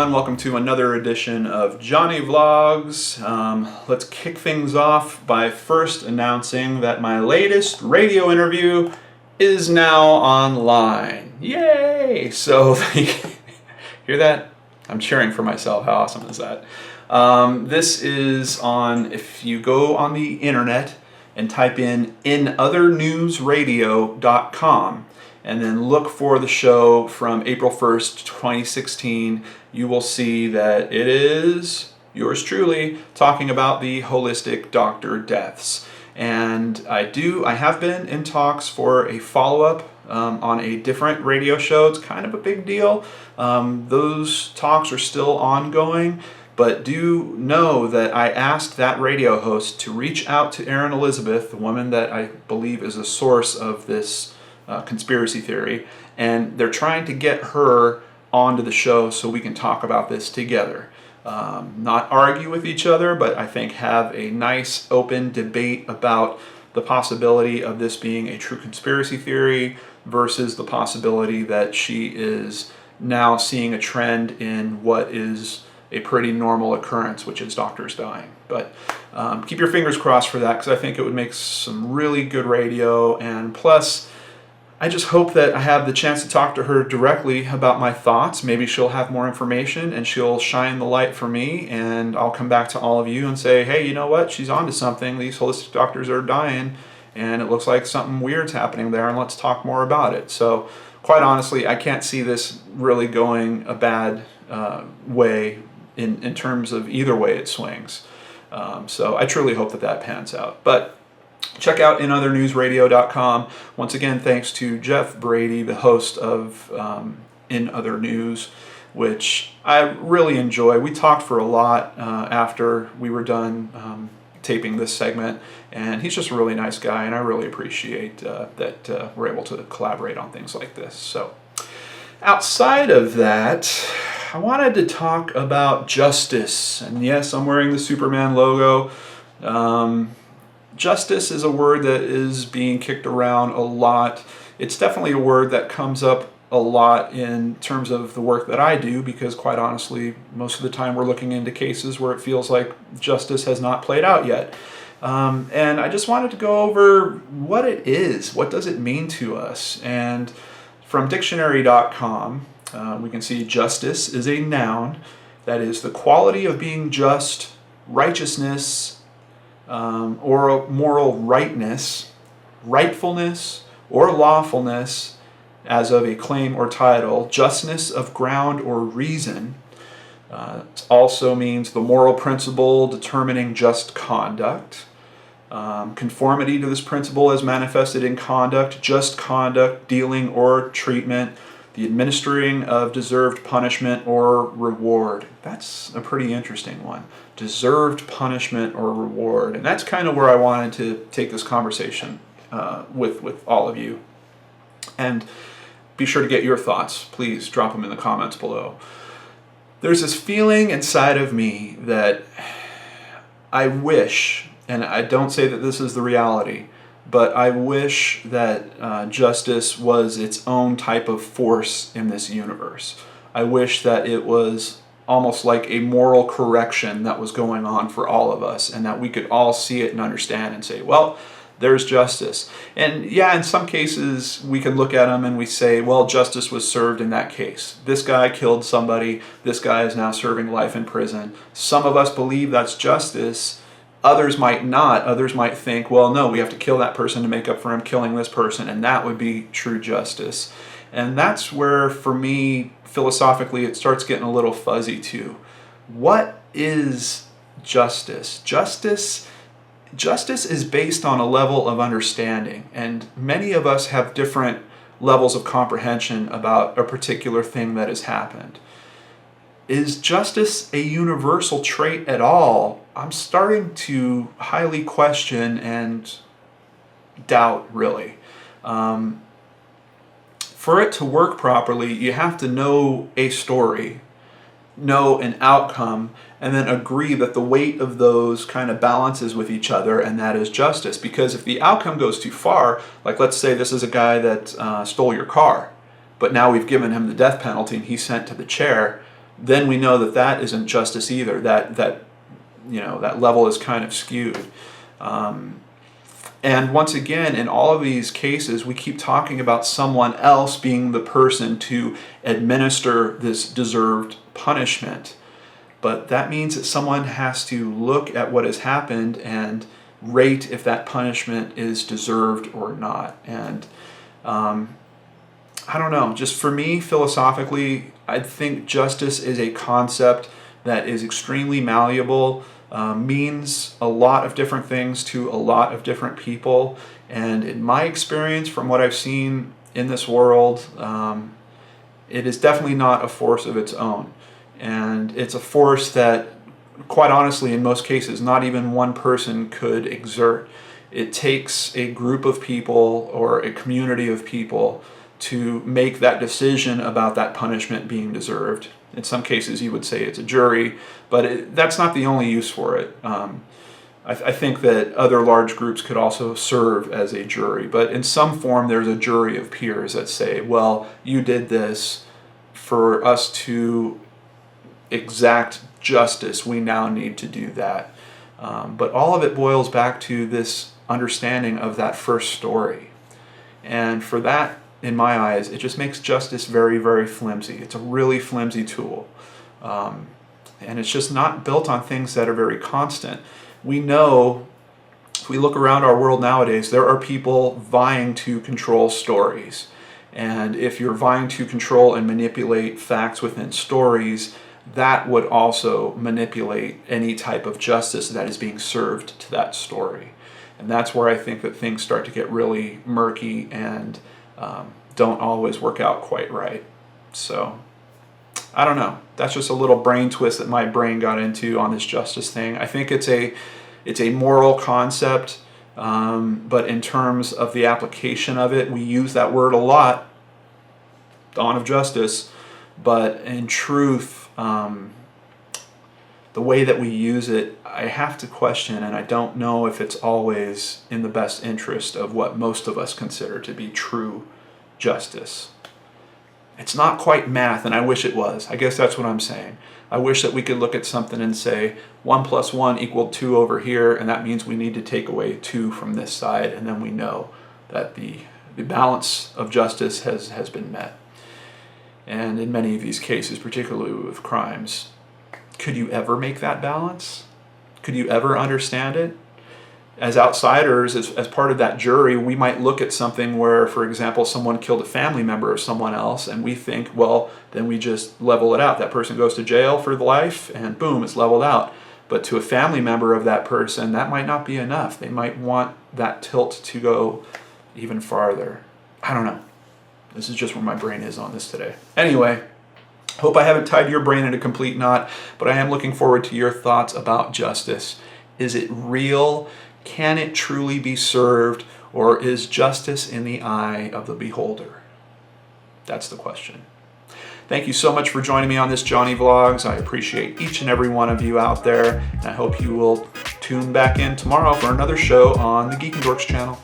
everyone, welcome to another edition of Johnny Vlogs. Let's kick things off by first announcing that my latest radio interview is now online. Yay! So, hear that? I'm cheering for myself. How awesome is that? This is on, if you go on the internet and type in inothernewsradio.com, and then look for the show from April 1st, 2016, you will see that it is yours truly talking about the holistic doctor deaths. And I have been in talks for a follow-up on a different radio show. It's kind of a big deal. Those talks are still ongoing, but do know that I asked that radio host to reach out to Erin Elizabeth, the woman that I believe is the source of this conspiracy theory, and they're trying to get her onto the show so we can talk about this together. Not argue with each other, but I think have a nice open debate about the possibility of this being a true conspiracy theory versus the possibility that she is now seeing a trend in what is a pretty normal occurrence, which is doctors dying. But keep your fingers crossed for that, because I think it would make some really good radio, and plus I just hope that I have the chance to talk to her directly about my thoughts. Maybe she'll have more information and she'll shine the light for me, and I'll come back to all of you and say, hey, you know what? She's onto something. These holistic doctors are dying, and it looks like something weird's happening there, and let's talk more about it. So, quite honestly, I can't see this really going a bad way in terms of either way it swings. So I truly hope that pans out. But check out inothernewsradio.com. Once again, thanks to Jeff Brady, the host of In Other News, which I really enjoy. We talked for a lot after we were done taping this segment, and he's just a really nice guy, and I really appreciate that we're able to collaborate on things like this. So, outside of that, I wanted to talk about justice. And yes, I'm wearing the Superman logo. Justice is a word that is being kicked around a lot. It's definitely a word that comes up a lot in terms of the work that I do, because quite honestly, most of the time we're looking into cases where it feels like justice has not played out yet. And I just wanted to go over what it is. What does it mean to us? And from dictionary.com, we can see justice is a noun that is the quality of being just, righteousness, or moral rightness, rightfulness, or lawfulness as of a claim or title, justness of ground or reason. It also means the moral principle determining just conduct. Conformity to this principle is manifested in conduct, just conduct, dealing or treatment, the administering of deserved punishment or reward. That's a pretty interesting one. Deserved punishment or reward. And that's kind of where I wanted to take this conversation with all of you. And be sure to get your thoughts. Please drop them in the comments below. There's this feeling inside of me that I wish, and I don't say that this is the reality, but I wish that justice was its own type of force in this universe. I wish that it was almost like a moral correction that was going on for all of us, and that we could all see it and understand and say, well, there's justice. And yeah, in some cases we can look at them and we say, well, justice was served in that case. This guy killed somebody. This guy is now serving life in prison. Some of us believe that's justice. Others might not. Others might think, well, no, we have to kill that person to make up for him killing this person, and that would be true justice. And that's where, for me, philosophically, it starts getting a little fuzzy too. What is justice? Justice is based on a level of understanding, and many of us have different levels of comprehension about a particular thing that has happened. Is justice a universal trait at all? I'm starting to highly question and doubt, really. For it to work properly, you have to know a story, know an outcome, and then agree that the weight of those kind of balances with each other, and that is justice. Because if the outcome goes too far, like let's say this is a guy that stole your car, but now we've given him the death penalty and he's sent to the chair, then we know that that isn't justice either. That level is kind of skewed. And once again, in all of these cases, we keep talking about someone else being the person to administer this deserved punishment. But that means that someone has to look at what has happened and rate if that punishment is deserved or not. And I don't know, just for me, philosophically, I think justice is a concept that is extremely malleable, means a lot of different things to a lot of different people. And in my experience, from what I've seen in this world, it is definitely not a force of its own. And it's a force that, quite honestly, in most cases, not even one person could exert. It takes a group of people or a community of people to make that decision about that punishment being deserved. In some cases, you would say it's a jury, but that's not the only use for it. I think that other large groups could also serve as a jury, but in some form, there's a jury of peers that say, well, you did this. For us to exact justice, we now need to do that. But all of it boils back to this understanding of that first story. And for that, in my eyes, it just makes justice very, very flimsy. It's a really flimsy tool. And it's just not built on things that are very constant. We know, if we look around our world nowadays, there are people vying to control stories. And if you're vying to control and manipulate facts within stories, that would also manipulate any type of justice that is being served to that story. And that's where I think that things start to get really murky and don't always work out quite right. So, I don't know. That's just a little brain twist that my brain got into on this justice thing. I think it's a moral concept, but in terms of the application of it, we use that word a lot, dawn of justice, but in truth, the way that we use it, I have to question, and I don't know if it's always in the best interest of what most of us consider to be true justice. It's not quite math, and I wish it was. I guess that's what I'm saying. I wish that we could look at something and say 1 + 1 = 2 over here, and that means we need to take away 2 from this side, and then we know that the balance of justice has been met. And in many of these cases, particularly with crimes, could you ever make that balance? Could you ever understand it? As outsiders, as part of that jury, we might look at something where, for example, someone killed a family member of someone else, and we think, well, then we just level it out. That person goes to jail for life, and boom, it's leveled out. But to a family member of that person, that might not be enough. They might want that tilt to go even farther. I don't know. This is just where my brain is on this today. Anyway, hope I haven't tied your brain in a complete knot, but I am looking forward to your thoughts about justice. Is it real? Can it truly be served? Or is justice in the eye of the beholder? That's the question. Thank you so much for joining me on this Johnny Vlogs. I appreciate each and every one of you out there, and I hope you will tune back in tomorrow for another show on the Geek and Dorks channel.